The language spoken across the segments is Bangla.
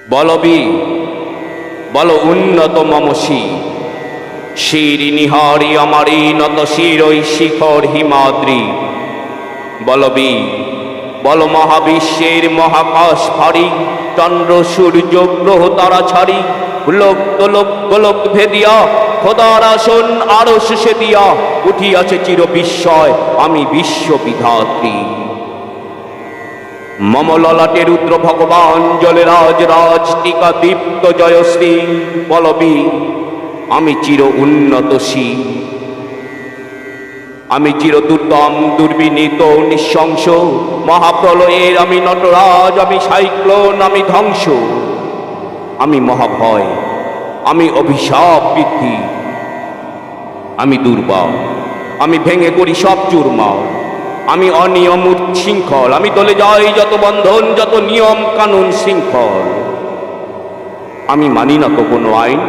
বলবি বল উন্নত মমসি শির নিহারি আমারি নত শিরই শিখর হিমাদ্রি। বলবি বল মহাবিশ্বের মহাকাশ ফারি চন্দ্র সূর্য গ্রহ তারা ছাড়ি লোক লোক গোলক ভেদিয়া খোদার আসন আরশ সে দিয়া উঠিয়াছে চির বিস্ময় আমি বিশ্ব বিধাত্রী। মম ললাটে রুদ্র ভগবান জলে রাজ রাজ টিকা দীপ্ত জয়শ্রী। বলবি আমি চির উন্নতশী, আমি চির দুর্দম দুর্বিনীত নিঃশংস মহাপ্রলয়ের আমি নটরাজ, আমি সাইক্লোন, আমি ধ্বংস, আমি মহাভয়, আমি অভিশাপ বৃদ্ধি, আমি দুর্বল, আমি ভেঙে করি সব চুরমার, আমি অনিয়ম উচ্ছৃঙ্খল, আমি দলে যাই যত বন্ধন যত নিয়ম কানুন শৃঙ্খল। আমি মানি না তো কোনো আইন,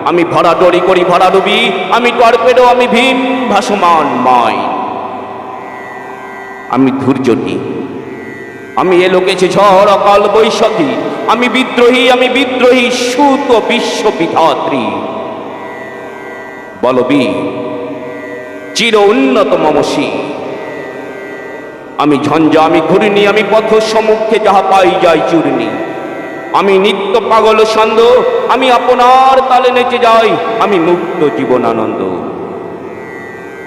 আমি ভরাডরি করি ভরাডুবি, আমি টর্পেডো, আমি ভীম ভাসমান মাই। আমি ধৈর্যটি, আমি এলোকেছে ঝড় অকাল বৈশাখী, আমি বিদ্রোহী সুত বিশ্ব বিধাত্রী। বলবি চির উন্নত মমসি, আমি ঝঞ্ঝা, আমি ঘূর্ণি, আমি পথ সম্মুখে যাহা পাই যাই চূর্ণি, আমি নিত্য পাগল ছন্দ, আমি আপনার তালে নেচে যাই, আমি মুক্ত জীবনানন্দ।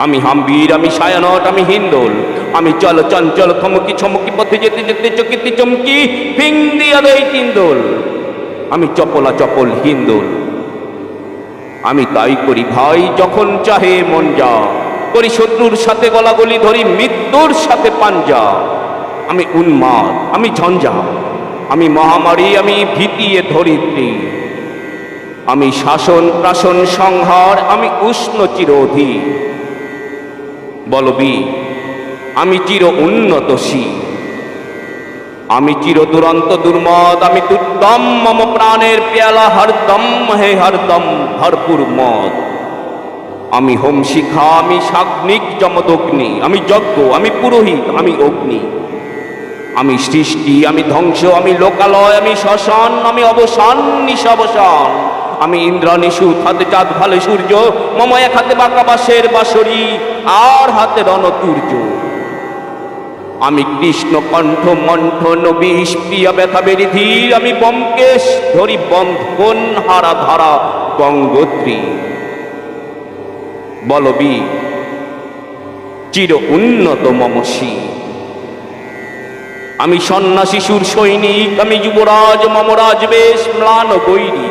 আমি হাম্বীর, আমি সায়ানট, আমি হিন্দোল, আমি চল চঞ্চল থমকি ছমকি পথে যেতে যেতে চকিতে চমকি ফিং দিয়া দেই তিনদোল, আমি চপলা চপল হিন্দোল। আমি তাই করি ভাই যখন চাহে মন যা, করি শত্রুর সাথে গলাগলি ধরি মৃত্যুর সাথে পাঞ্জা। আমি উন্মাদ, আমি ঝঞ্ঝা, আমি মহামারী, আমি ভীতিয়ে ধরিত্রী, আমি শাসন প্রাসন সংহার, আমি উষ্ণ চিরোধী। বলবি আমি চির উন্নতশী, আমি চির দুরন্ত দুর্মদ, আমি দুর্দম মম প্রাণের পেয়ালা হরদম হে হরদম ভরপুর মদ। আমি হোম শিখা, আমি সাগ্নিক যমদগ্নি, আমি যজ্ঞ, আমি পুরোহিত, আমি অগ্নি, আমি সৃষ্টি, আমি ধ্বংস, আমি লোকালয়, আমি শ্মশান, আমি অবসান নিশাবসান, আমি ইন্দ্রাণীষু, হাতে চাঁদ ভালে সূর্য, মম এক হাতে বাঁকা বাঁশের বাঁশরি আর হাতে রণতুর্য। আমি কৃষ্ণ কণ্ঠ মন্থন বিষ প্রিয়া ব্যথা বেরিধীর, আমি ব্যোমকেশ ধরি বন্ধন হারা ধারা গঙ্গোত্রী। বলবি চির উন্নত মমসি, আমি সন্ন্যাসী সুর সৈনিক, আমি যুবরাজ মমরাজ বেশ ম্লান বৈরী,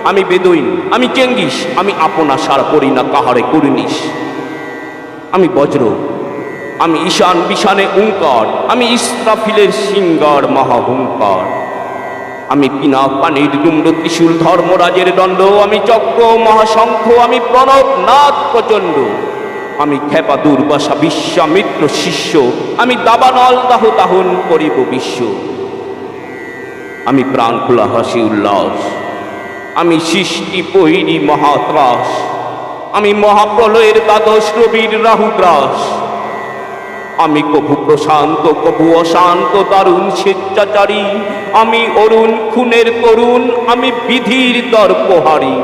আমি বেদুইন, আমি চেঙ্গিস, আমি আপনা সার করি না কাহারে কুর্নিশ। আমি বজ্র, আমি ঈশান বিশানে উঙ্কার, আমি ইস্রাফিলের সিঙ্গার মহাহুঙ্কার, আমি পিনাক পানির ডুম্র ত্রিশূল ধর্মরাজের দণ্ড, আমি চক্র মহাশঙ্খ, আমি প্রণব নাথ প্রচণ্ড, আমি খেপা দুর্বাসা বিশ্বামিত্র শিষ্য, আমি দাবানল দাহ দাহন করিব বিশ্ব। আমি প্রাণ খোলা হাসি উল্লাস, আমি সৃষ্টি পৈরি মহাত্রাস, আমি মহাপ্রলয়ের দ্বাদশ রবির রাহুগ্রাস, আমি কভু প্রশান্ত কভু অশান্ত দারুণ স্বেচ্ছাচারী, আমি অরুণ খুনের তরুণ, আমি বিধির দর্পহারী,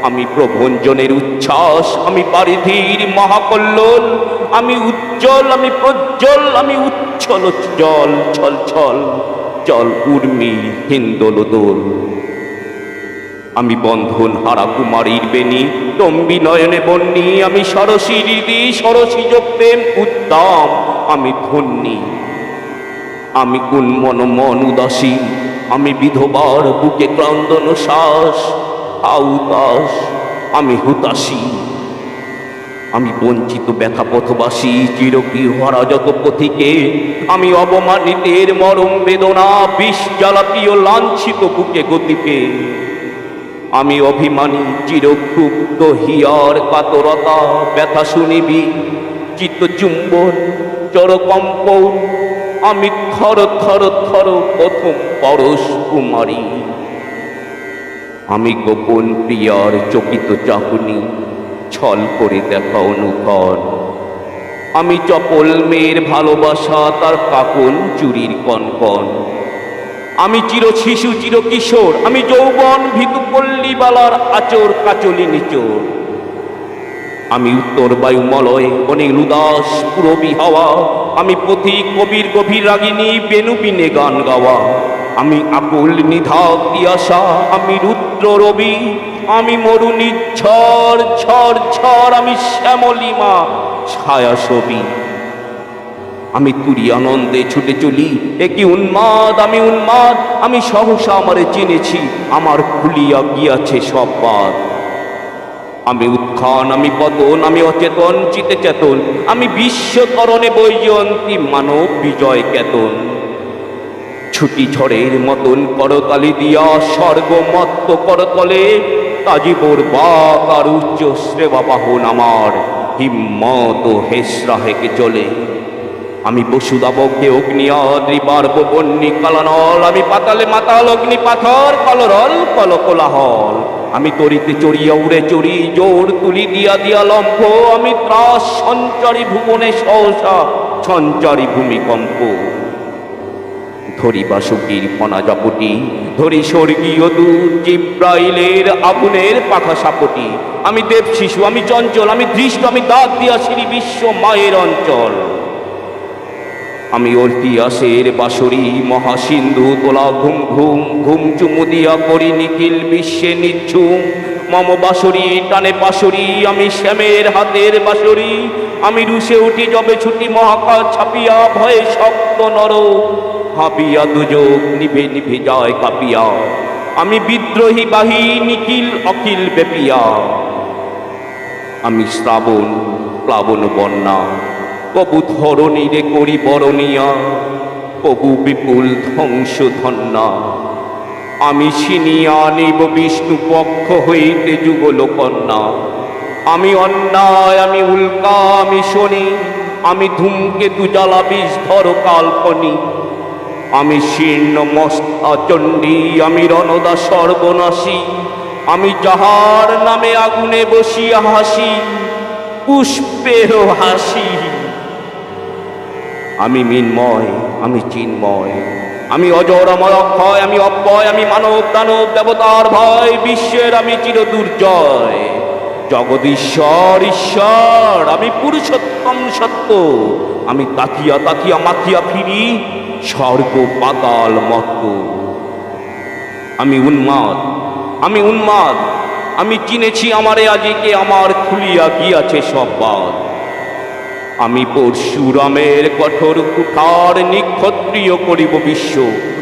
আমি প্রভঞ্জনের উচ্ছ্বাস, আমি পারিধির মহাকল্লোল, আমি উজ্জ্বল, আমি প্রজ্জ্বল, আমি উচ্ছল জল ছল ছল জল উর্মি হিন্দোল দোল। আমি বন্ধন হারা কুমারীর বেণী তম্বি নয়নে বন্যী, আমি সরসী হৃদি সরসী প্রেম উদ্দাম, আমি ধন্যী, আমি উন্মন মন উদাসী, আমি বিধবার বুকে ক্রন্দন শ্বাস আউদাস, আমি হুতাশী, আমি বঞ্চিত ব্যথা পথবাসী চিরগৃহহারা যত পথিকে, আমি অবমানিতের মরম বেদনা বিষ জ্বালাতীয় লাঞ্ছিত বুকে গতিপে, আমি অভিমানী চিরক্ষুব্ধ হিয়ার কাতরতা ব্যথা শুনিবি চিত্ত চুম্বন চরকম্পন, আমি থর থর থর প্রথম পরশ কুমারী, আমি গোপন প্রিয়ার চকিত চাহনি ছল করে দেখা অনুকরণ, আমি চপল মেয়ের ভালোবাসা তার কাকন চুরির কনকন, আমি চির শিশু চির কিশোর, আমি যৌবন ভীতু পল্লীবালার আচর কাচলি নিচোর। আমি উত্তর বায়ুমলয় অনেক উদাস পুরবী হাওয়া, আমি পথিক কবির গভীর রাগিনী বেনুবিনে গান গাওয়া। আমি আকুল নিধাক তিয়াসা, আমি রুদ্র রবি, আমি মরুনি ঝড় ঝড় ঝড়, আমি শ্যামলিমা ছায়া ছবি। আমি তুরি আনন্দে ছুটে চলি, একি উন্মাদ আমি উন্মাদ, আমি সহসা আমারে চিনেছি, আমার খুলিয়া গিয়াছে সব বাদ। আমি উত্থান আমি পতন, আমি অচেতন চিতে চেতন, আমি বিশ্বতরণে বৈজয়ন্তী মানব বিজয় কেতন। ছুটি ঝড়ের মতন করতালি দিয়া স্বর্গমত্ত করতলে, তাজিবোর বাক আর উচ্চ শ্রেবা বাহন আমার হিম্মত হেসরা হেকে চলে। আমি বসুদাবকে অগ্নিয়াদ্রি পার্ব বন্যী কালানল, আমি পাতালে মাতাল অগ্নি পাথর কলরল কল কোলাহল। আমি তরিতে চড়িয়া উড়ে চড়ি জোর তুলি দিয়া দিয়া লম্ফ, আমি ত্রাস সঞ্চারী ভুবনে সহসা সঞ্চারী ভূমিকম্প। ধরি বাসুকির ফনা জাপটি, ধরি স্বর্গীয় দূত জিব্রাইলের আগুনের পাখা সাপটি। আমি দেব শিশু আমি চঞ্চল, আমি দৃষ্ট আমি দাঁত দিয়া সিঁড়ি বিশ্ব মায়ের অঞ্চল। আমি ঐতিহাসের বাঁশরি মহাসিন্ধু তোলা ঘুম ঘুম ঘুম চুমু দিয়া করি নিখিল বিশ্বে নিঝুম। মম বাঁশরি টানে পাশরি, আমি শ্যামের হাতের বাঁশরি। আমি রুষে উঠি যবে ছুটি মহাকাশ ছাপিয়া, ভয়ে শব্দ নর হাঁপিয়া দুযোগ নিভে নিভে যায় কাঁপিয়া। আমি বিদ্রোহী বাহী নিখিল অখিল বেপিয়া। আমি শ্রাবণ প্লাবন বন্যা, কবু ধরণীরে করি বরণিয়া, কবু বিপুল ধ্বংস ধন্যা। আমি ছিনিয়া নিব বিষ্ণু পক্ষ হইতে যুগল কন্যা। আমি অন্যায় আমি উল্কা আমি শনি, আমি ধূমকেতু জ্বালা বিস্ফোর কাল্পনিক। আমি শীর্ণ মস্তা চণ্ডী, আমি রণদা সর্বনাশী। আমি যাহার নামে আগুনে বসিয়া হাসি, পুষ্পেরও হাসি। আমি মিন্ময় আমি চিন্ময়, আমি অজর আমার অক্ষয়, আমি অব্যয় আমি মানব দানব দেবতার ভয়। বিশ্বের আমি চির দুর্জয়, জগদীশ্বর ঈশ্বর, আমি পুরুষোত্তম সত্য। আমি তাকিয়া তাকিয়া মাথিয়া ফিরি স্বর্গ পাতাল মত্ত। আমি উন্মাদ আমি উন্মাদ, আমি চিনেছি আমারে আজিকে, আমার খুলিয়া গিয়াছে সব বাদ। আমি পরশুরামের কঠোর কুঠার নিক্ষত্রিয় করিব বিশ্ব,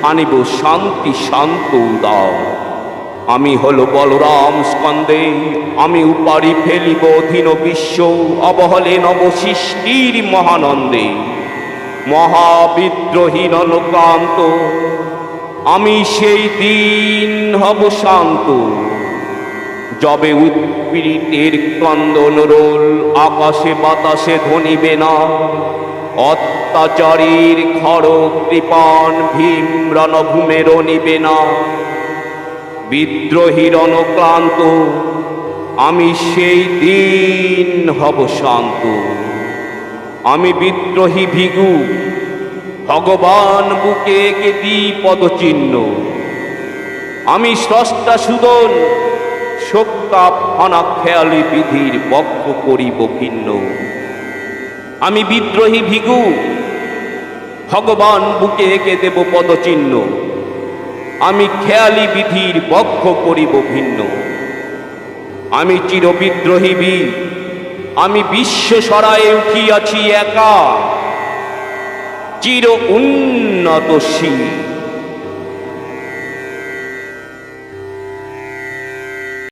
আনিব শান্তি শান্ত উদার। আমি হলো বলরাম স্কন্দে, আমি উপারি ফেলিব অধীন বিশ্ব, অবহলে নবসৃষ্টির মহানন্দে। মহাবিদ্রোহী রণক্রান্ত, আমি সেই দিন হব শান্ত, যবে উৎপীড়িতের ক্রন্দন রোল আকাশে বাতাসে ধ্বনিবে না। অত্যাচারীর খড়গ কৃপাণ ভীম রণভূমে রণিবে না। বিদ্রোহী রণক্লান্ত, আমি সেই দিন হব শান্ত। আমি বিদ্রোহী ভিগু, ভগবান বুকে এঁকে দিই পদচিহ্ন। আমি স্রষ্টা সুদন, শক্তা ফনা খেয়ালি বিধির বক্ষ করিব ভিন্ন। আমি বিদ্রোহী ভিগু, ভগবান বুকে এঁকে দেব পদচিহ্ন। আমি খেয়ালি বিধির বক্ষ করিব ভিন্ন। আমি চির বিদ্রোহী বীর, আমি বিশ্ব সরায়ে উঠিয়াছি একা, চির উন্নত শির।